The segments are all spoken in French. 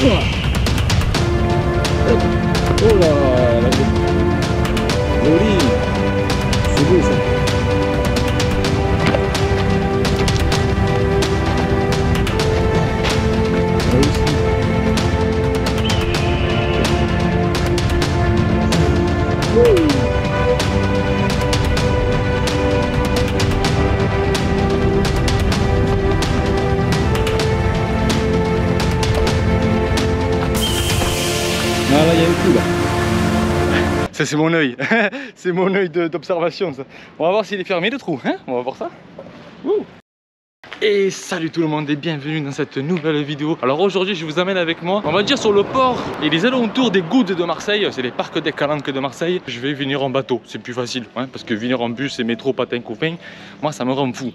Oh là, joli. C'est beau ça. Là aussi. Ah là, il y a un coup là. Ça c'est mon œil. C'est mon œil d'observation ça. On va voir s'il est fermé le trou, hein. On va voir ça. Ouh. Et salut tout le monde et bienvenue dans cette nouvelle vidéo. Alors aujourd'hui je vous amène avec moi, on va dire sur le port et les alentours des Goudes de Marseille. C'est les parcs des Calanques de Marseille. Je vais venir en bateau, c'est plus facile, hein, parce que venir en bus et métro, patin, copain, moi ça me rend fou.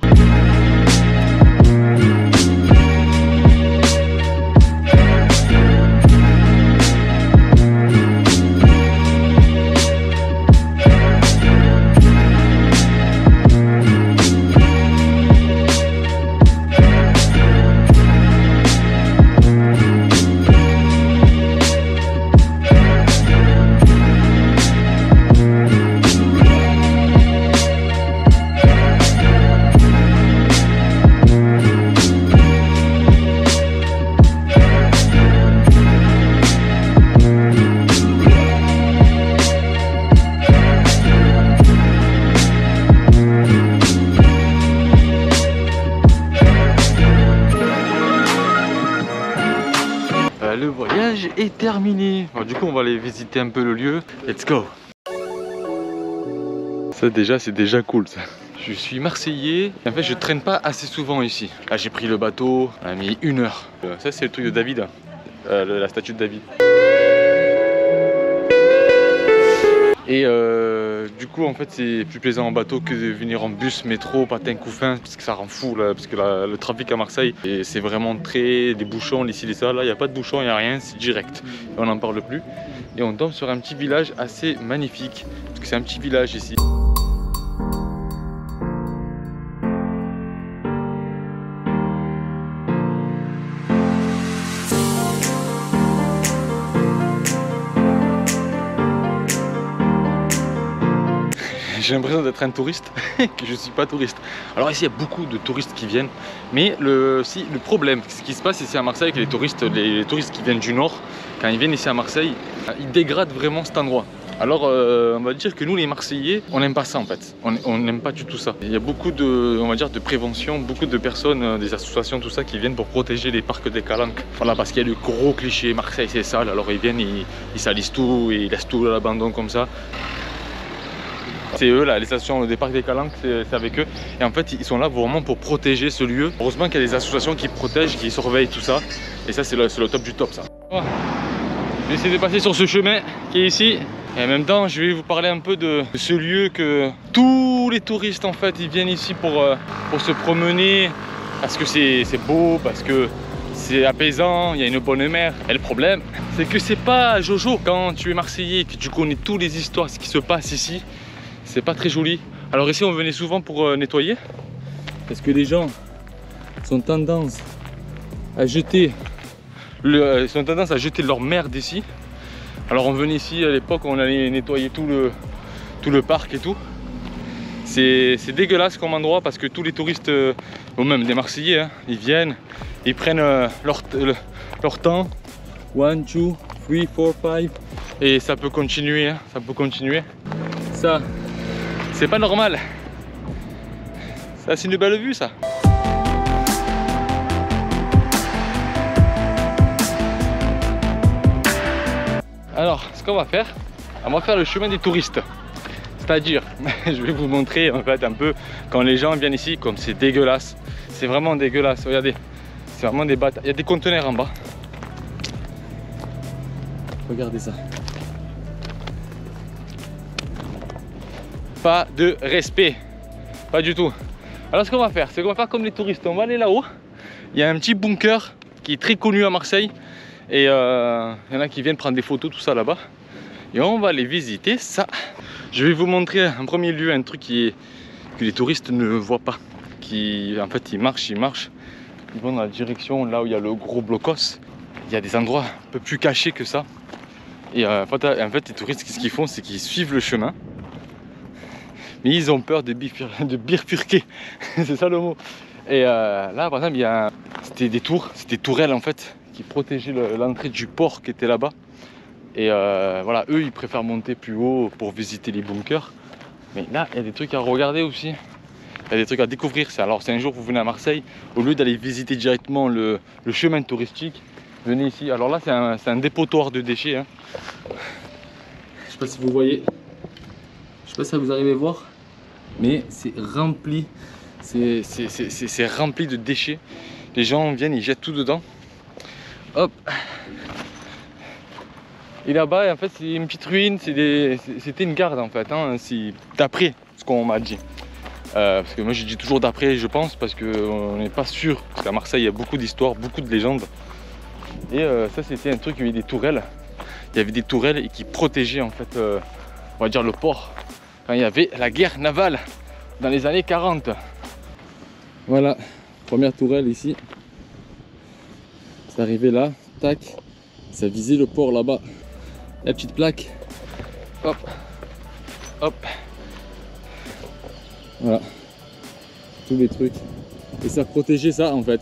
Le voyage est terminé. Bon, du coup on va aller visiter un peu le lieu. Let's go. Ça déjà c'est déjà cool ça. Je suis marseillais et en fait je traîne pas assez souvent ici. Là j'ai pris le bateau, on a mis 1 heure. Ça c'est le truc de David, la statue de David. Et du coup en fait c'est plus plaisant en bateau que de venir en bus, métro, patin, couffin, parce que ça rend fou là, parce que le trafic à Marseille c'est vraiment très des bouchons, ici et ça, là il n'y a pas de bouchons, il n'y a rien, c'est direct. Et on n'en parle plus. Et on tombe sur un petit village assez magnifique, parce que c'est un petit village ici. J'ai l'impression d'être un touriste, que je ne suis pas touriste. Alors ici il y a beaucoup de touristes qui viennent, mais le problème, ce qui se passe ici à Marseille, que les touristes qui viennent du nord, quand ils viennent ici à Marseille, ils dégradent vraiment cet endroit. Alors on va dire que nous les Marseillais, on n'aime pas ça en fait, on n'aime pas du tout ça. Il y a beaucoup de, on va dire, de prévention, beaucoup de personnes, des associations, tout ça qui viennent pour protéger les parcs des Calanques. Voilà, parce qu'il y a le gros cliché, Marseille c'est sale, alors ils viennent, ils salissent tout, et ils laissent tout à l'abandon comme ça. C'est eux là, les associations des parcs des Calanques, c'est avec eux. Et en fait ils sont là vraiment pour protéger ce lieu. Heureusement qu'il y a des associations qui protègent, qui surveillent tout ça. Et ça c'est le top du top ça. Je vais essayer de passer sur ce chemin qui est ici. Et en même temps je vais vous parler un peu de ce lieu que tous les touristes en fait ils viennent ici pour se promener. Parce que c'est beau, parce que c'est apaisant, il y a une bonne mer. Et le problème c'est que c'est pas Jojo. Quand tu es Marseillais, que tu connais toutes les histoires, ce qui se passe ici, c'est pas très joli. Alors ici on venait souvent pour nettoyer, parce que les gens sont tendance à jeter leur merde ici. Alors on venait ici à l'époque, on allait nettoyer tout le parc et tout. C'est dégueulasse comme endroit, parce que tous les touristes, ou même des Marseillais, hein, ils viennent, ils prennent leur temps. 1, 2, 3, 4, 5. Et ça peut continuer, hein, ça peut continuer. Ça, c'est pas normal. Ça, c'est une belle vue, ça. Alors, ce qu'on va faire, on va faire le chemin des touristes. C'est-à-dire, je vais vous montrer en fait un peu quand les gens viennent ici, comme c'est dégueulasse. C'est vraiment dégueulasse. Regardez, c'est vraiment des bâtards. Il y a des conteneurs en bas. Regardez ça. Pas de respect, pas du tout. Alors ce qu'on va faire, c'est qu'on va faire comme les touristes. On va aller là-haut. Il y a un petit bunker qui est très connu à Marseille. Et il y en a qui viennent prendre des photos, tout ça là-bas. Et on va aller visiter ça. Je vais vous montrer en premier lieu un truc que les touristes ne voient pas. En fait ils marchent. Ils vont dans la direction là où il y a le gros blocos. il y a des endroits un peu plus cachés que ça. Et en fait, les touristes, ce qu'ils font, c'est qu'ils suivent le chemin. Mais ils ont peur de bifurquer. C'est ça le mot. Et là, par exemple, c'était des tourelles en fait, qui protégeaient l'entrée du port qui était là-bas. Et voilà, eux, ils préfèrent monter plus haut pour visiter les bunkers. Mais là, il y a des trucs à regarder aussi. Il y a des trucs à découvrir. Alors, si un jour vous venez à Marseille, au lieu d'aller visiter directement le chemin touristique, venez ici. Alors là, c'est un dépotoir de déchets. Hein. Je sais pas si vous voyez. Je sais pas si vous arrivez à voir. Mais c'est rempli. C'est rempli de déchets. Les gens viennent, ils jettent tout dedans. Hop. Et là-bas, en fait, c'est une petite ruine. C'était une garde, en fait. Hein, d'après ce qu'on m'a dit. Parce que moi, je dis toujours d'après, je pense, parce qu'on n'est pas sûr. Parce qu'à Marseille, il y a beaucoup d'histoires, beaucoup de légendes. Et ça, c'était un truc, il y avait des tourelles. Il y avait des tourelles et qui protégeaient, en fait, on va dire, le port. Quand il y avait la guerre navale dans les années 40. Voilà, première tourelle ici. C'est arrivé là, tac. Ça visait le port là-bas. La petite plaque. Hop, hop. Voilà. Tous les trucs. Et ça protégeait ça en fait.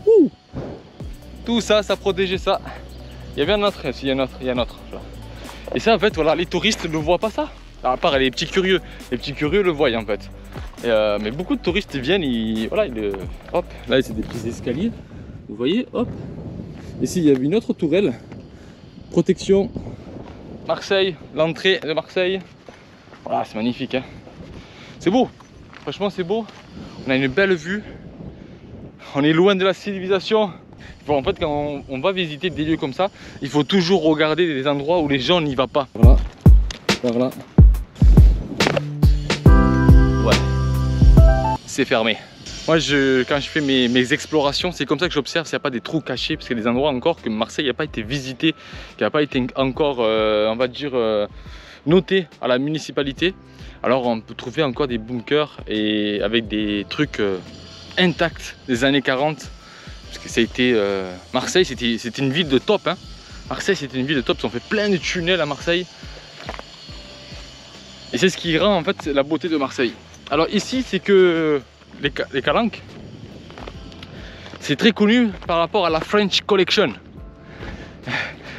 Ouh, tout ça, ça protégeait ça. Il y avait un autre, il y a un autre. Et ça en fait, voilà, les touristes ne voient pas ça. À part les petits curieux. Les petits curieux le voient en fait. Et mais beaucoup de touristes viennent, hop, là c'est des petits escaliers. Vous voyez, hop. Ici il y avait une autre tourelle. Protection Marseille, l'entrée de Marseille. Voilà, c'est magnifique. Hein. C'est beau. Franchement, c'est beau. On a une belle vue. On est loin de la civilisation. En fait, quand on va visiter des lieux comme ça, il faut toujours regarder des endroits où les gens n'y vont pas. Voilà, par là. Ouais, c'est fermé. Moi, quand je fais mes explorations, c'est comme ça que j'observe s'il n'y a pas des trous cachés, parce qu'il y a des endroits encore que Marseille n'a pas été visité, qui n'a pas été encore, on va dire, noté à la municipalité. Alors, on peut trouver encore des bunkers et avec des trucs intacts des années 40. Parce que ça a été, Marseille, c'était une ville de top. Hein. Marseille, c'était une ville de top. Ils ont fait plein de tunnels à Marseille. Et c'est ce qui rend en fait la beauté de Marseille. Alors ici, c'est que les calanques, c'est très connu par rapport à la French Connection.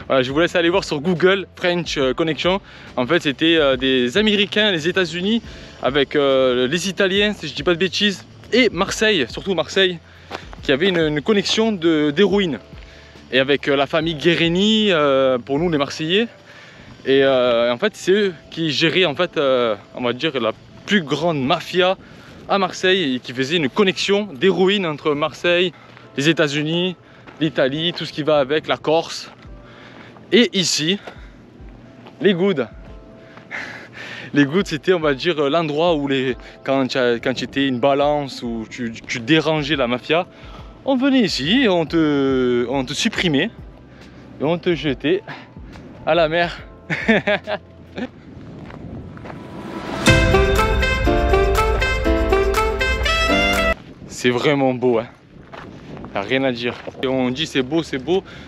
Voilà, je vous laisse aller voir sur Google, French Connection. En fait, c'était des Américains, les États-Unis, avec les Italiens, si je dis pas de bêtises, et Marseille, surtout Marseille, qui avait une connexion d'héroïne. Et avec la famille Guérini, pour nous les Marseillais. Et en fait, c'est eux qui géraient, en fait, on va dire, la plus grande mafia à Marseille et qui faisait une connexion d'héroïne entre Marseille, les États-Unis, l'Italie, tout ce qui va avec, la Corse. Et ici, les Goudes. Les Goudes, c'était, on va dire, l'endroit où quand tu étais une balance ou tu dérangeais la mafia, on venait ici et on te supprimait et on te jetait à la mer. C'est vraiment beau, hein. Y a rien à dire. Et on dit c'est beau,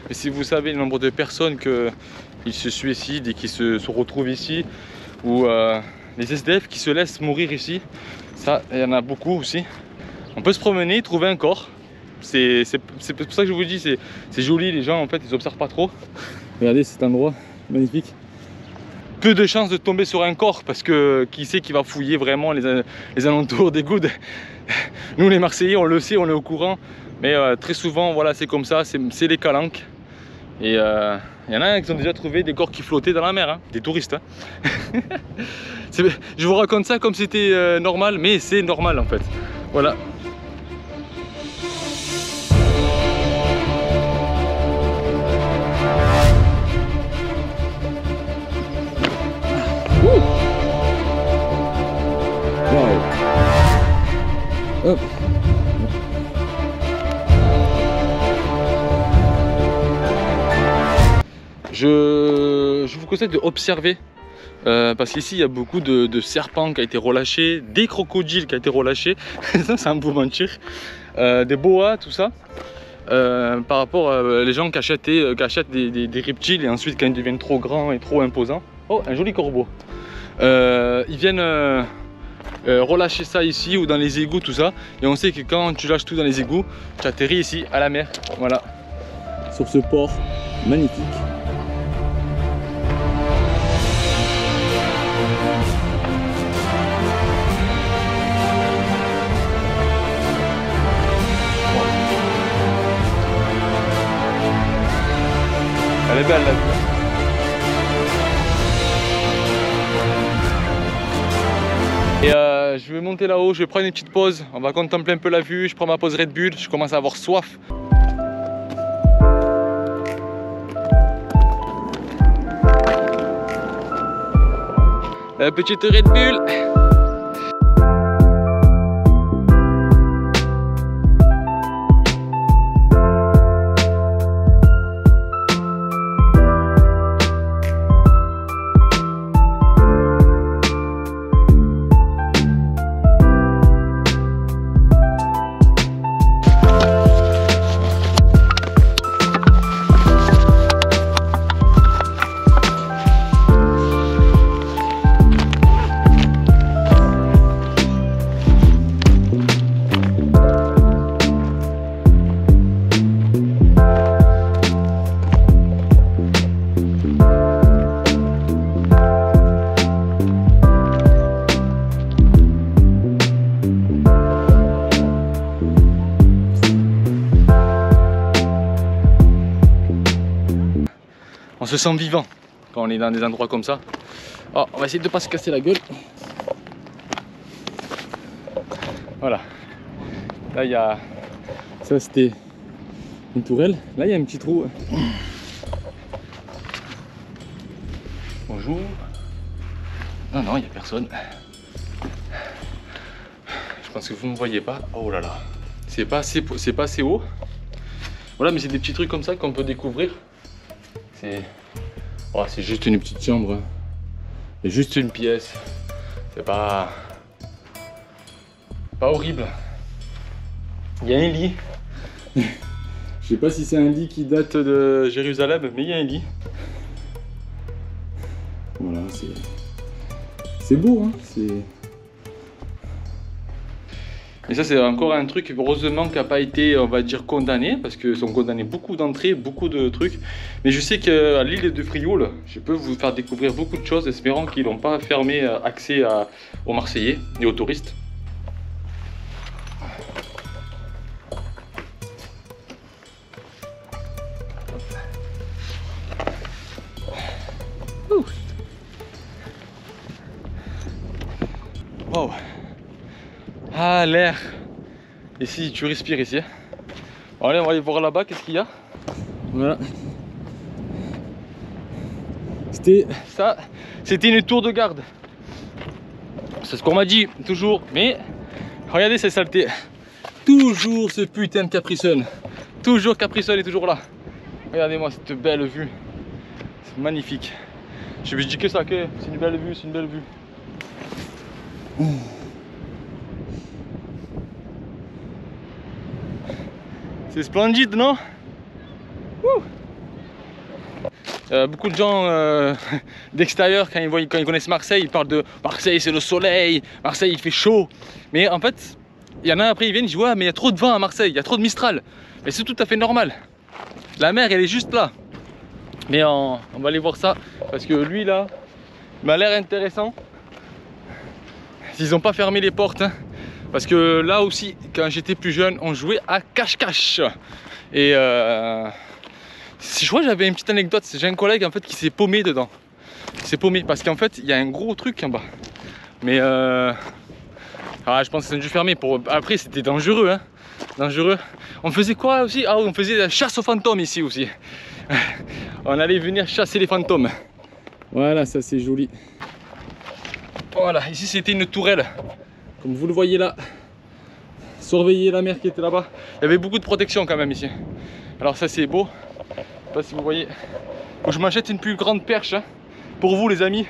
mais si vous savez le nombre de personnes qui se suicident et qui se retrouvent ici, ou les SDF qui se laissent mourir ici, ça, il y en a beaucoup aussi. On peut se promener, trouver un corps. C'est pour ça que je vous dis, c'est joli, les gens en fait ils observent pas trop. Regardez cet endroit, magnifique. Peu de chances de tomber sur un corps parce que qui sait qui va fouiller vraiment les alentours des Goudes. Nous les Marseillais on le sait, on est au courant. Mais très souvent voilà c'est comme ça, c'est les calanques. Et il y en a qui ont déjà trouvé des corps qui flottaient dans la mer, hein, des touristes. Hein. Je vous raconte ça comme c'était normal, mais c'est normal en fait. Voilà. Hop. Je vous conseille d'observer parce qu'ici il y a beaucoup de serpents qui ont été relâchés, des crocodiles qui ont été relâchés, ça c'est un beau mentir, des boas, tout ça. par rapport les gens qui achètent des reptiles et ensuite quand ils deviennent trop grands et trop imposants. Oh, un joli corbeau. Ils viennent relâcher ça ici ou dans les égouts, tout ça. Et on sait que quand tu lâches tout dans les égouts, tu atterris ici à la mer. Voilà. Sur ce port magnifique. Elle est belle la vue. Et je vais monter là-haut, je vais prendre une petite pause, on va contempler un peu la vue, je prends ma pause Red Bull, je commence à avoir soif. La petite Red Bull. On se sent vivant quand on est dans des endroits comme ça. Oh, on va essayer de ne pas se casser la gueule. Voilà. Là, il y a... Ça, c'était une tourelle. Là, il y a un petit trou. Bonjour. Non, non, il n'y a personne. Je pense que vous ne me voyez pas. Oh là là. C'est pas assez haut. Voilà, mais c'est des petits trucs comme ça qu'on peut découvrir. C'est juste une petite chambre. C'est juste une pièce. C'est pas horrible. Il y a un lit. Je sais pas si c'est un lit qui date de Jérusalem, mais il y a un lit. Voilà, c'est beau, hein. Et ça, c'est encore un truc, heureusement, qui n'a pas été, on va dire, condamné, parce qu'ils sont condamnés beaucoup d'entrées, beaucoup de trucs. Mais je sais qu'à l'île de Frioul, je peux vous faire découvrir beaucoup de choses, espérant qu'ils n'ont pas fermé accès aux Marseillais et aux touristes. Wow. Ah, l'air. Ici, tu respires ici. Bon, allez, on va aller voir là-bas, qu'est-ce qu'il y a. Voilà. C'était une tour de garde. C'est ce qu'on m'a dit, toujours. Mais, regardez cette saleté. Toujours ce putain de Capri Sun. Toujours Capri Sun est toujours là. Regardez-moi cette belle vue. C'est magnifique. Je dis que ça, que c'est une belle vue, c'est une belle vue. C'est splendide, non? Beaucoup de gens d'extérieur, quand ils connaissent Marseille, ils parlent de Marseille, c'est le soleil, Marseille, il fait chaud. Mais en fait, il y en a après, ils viennent, ils disent ouais, mais il y a trop de vent à Marseille, il y a trop de Mistral. Mais c'est tout à fait normal. La mer, elle est juste là. Mais on va aller voir ça, parce que lui, là, il m'a l'air intéressant. Ils n'ont pas fermé les portes, hein. Parce que là aussi, quand j'étais plus jeune, on jouait à cache-cache. Et je crois que j'avais une petite anecdote. J'ai un collègue en fait qui s'est paumé dedans. Il s'est paumé parce qu'en fait, il y a un gros truc en bas. Mais je pense que c'est dû fermer. Après, c'était dangereux, hein. Dangereux. On faisait quoi aussi? Ah oui, on faisait la chasse aux fantômes ici aussi. On allait venir chasser les fantômes. Voilà, ça c'est joli. Voilà, ici c'était une tourelle. Comme vous le voyez là, surveillez la mer qui était là-bas. Il y avait beaucoup de protection quand même ici. Alors ça c'est beau. Je sais pas si vous voyez. Faut que je m'achète une plus grande perche, hein, pour vous les amis.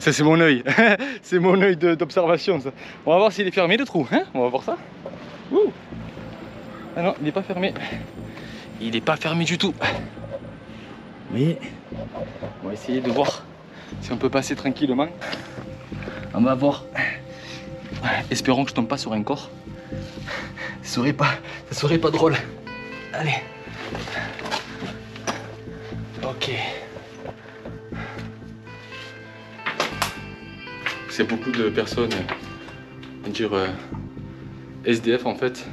Ça c'est mon œil. C'est mon œil d'observation ça. On va voir s'il est fermé le trou, hein. On va voir ça. Ouh. Ah non, il n'est pas fermé. Il n'est pas fermé du tout. Mais on va essayer de voir si on peut passer tranquillement. On va voir. Espérons que je tombe pas sur un corps. Ça serait pas drôle. Allez. Ok. C'est beaucoup de personnes, on va dire SDF en fait.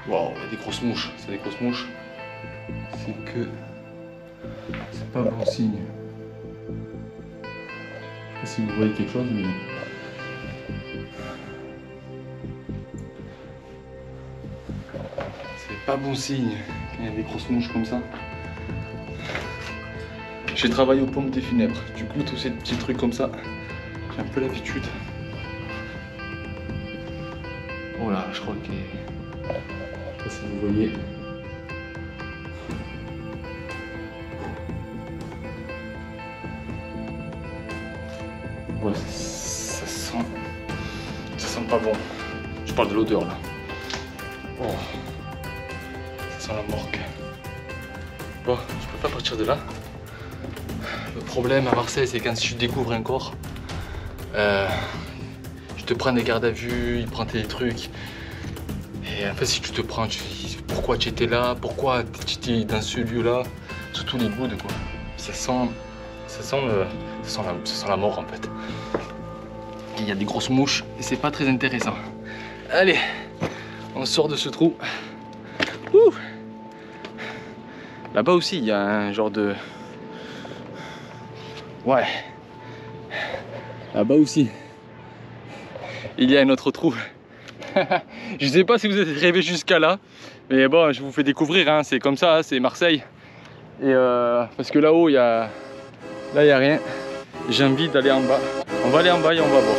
Waouh, il y a des grosses mouches. C'est des grosses mouches. C'est que c'est pas bon signe. Je sais pas si vous voyez quelque chose, mais c'est pas bon signe quand il y a des grosses mouches comme ça. J'ai travaillé aux pompes des funèbres, du coup tous ces petits trucs comme ça, j'ai un peu l'habitude. Oh là, je crois que... Je sais pas si vous voyez. Ouais, ça sent pas bon. Je parle de l'odeur là. Oh, ça sent la morgue. Bon, je peux pas partir de là. Le problème à Marseille, c'est quand tu découvres un corps, tu te prends des gardes à vue, ils prennent tes trucs. Et en fait, si tu te prends, tu dis pourquoi tu étais là, pourquoi tu étais dans ce lieu-là, surtout les gouttes, quoi. Ça sent la mort en fait. Il y a des grosses mouches et c'est pas très intéressant. Allez, on sort de ce trou. Ouh. Là-bas aussi, il y a un genre de... Ouais. Là-bas aussi, il y a un autre trou. Je sais pas si vous êtes arrivé jusqu'à là, mais bon, je vous fais découvrir, hein, c'est comme ça, hein, c'est Marseille. Et parce que là-haut, il y a rien. J'ai envie d'aller en bas. On va aller en bas et on va voir.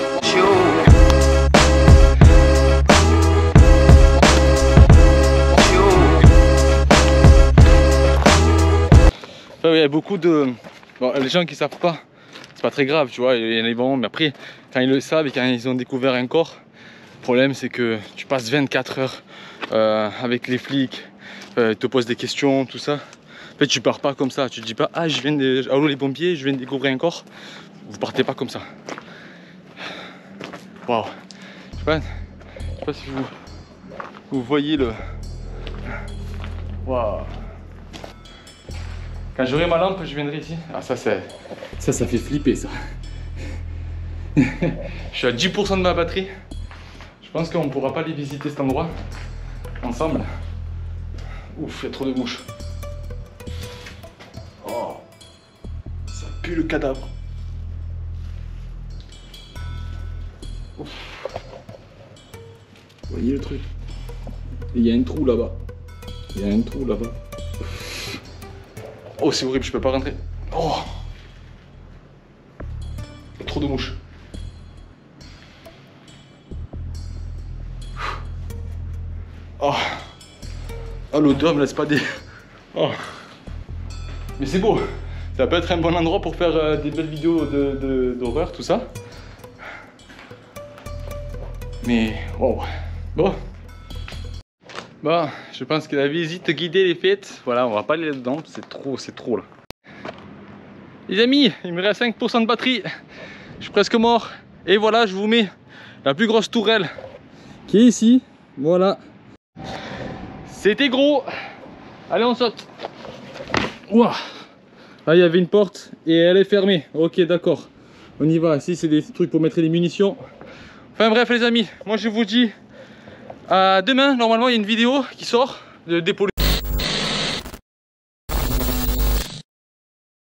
Enfin, il y a beaucoup de... Bon, les gens qui savent pas, c'est pas très grave, tu vois, il y en a bon, mais après, quand ils le savent et quand ils ont découvert un corps, le problème c'est que tu passes 24 heures avec les flics, ils te posent des questions, tout ça. En fait, tu pars pas comme ça, tu te dis pas, ah, allô les pompiers, je viens de découvrir un corps. Vous partez pas comme ça. Waouh. Je sais pas si vous voyez le... Waouh. Quand j'aurai ma lampe, je viendrai ici. Ah, ça fait flipper ça. Je suis à 10% de ma batterie. Je pense qu'on ne pourra pas aller visiter cet endroit ensemble. Ouf, il y a trop de mouches. Oh, ça pue le cadavre. Ouf. Vous voyez le truc? Il y a un trou là-bas. Il y a un trou là-bas. Oh, c'est horrible, je peux pas rentrer. Oh, il y a trop de mouches. Oh, oh l'odeur me laisse pas des... Oh. Mais c'est beau. Ça peut être un bon endroit pour faire des belles vidéos d'horreur, tout ça. Mais wow. Bon. Bon, je pense que la visite guidée est faite. Voilà, on va pas aller là-dedans, c'est trop là. Les amis, il me reste 5% de batterie. Je suis presque mort. Et voilà, je vous mets la plus grosse tourelle qui est ici. Voilà. C'était gros. Allez, on saute. Ouah. Là, il y avait une porte et elle est fermée. Ok, d'accord. On y va. Ici, c'est des trucs pour mettre les munitions. Enfin bref, les amis, moi je vous dis à demain. Normalement, il y a une vidéo qui sort de dépôt.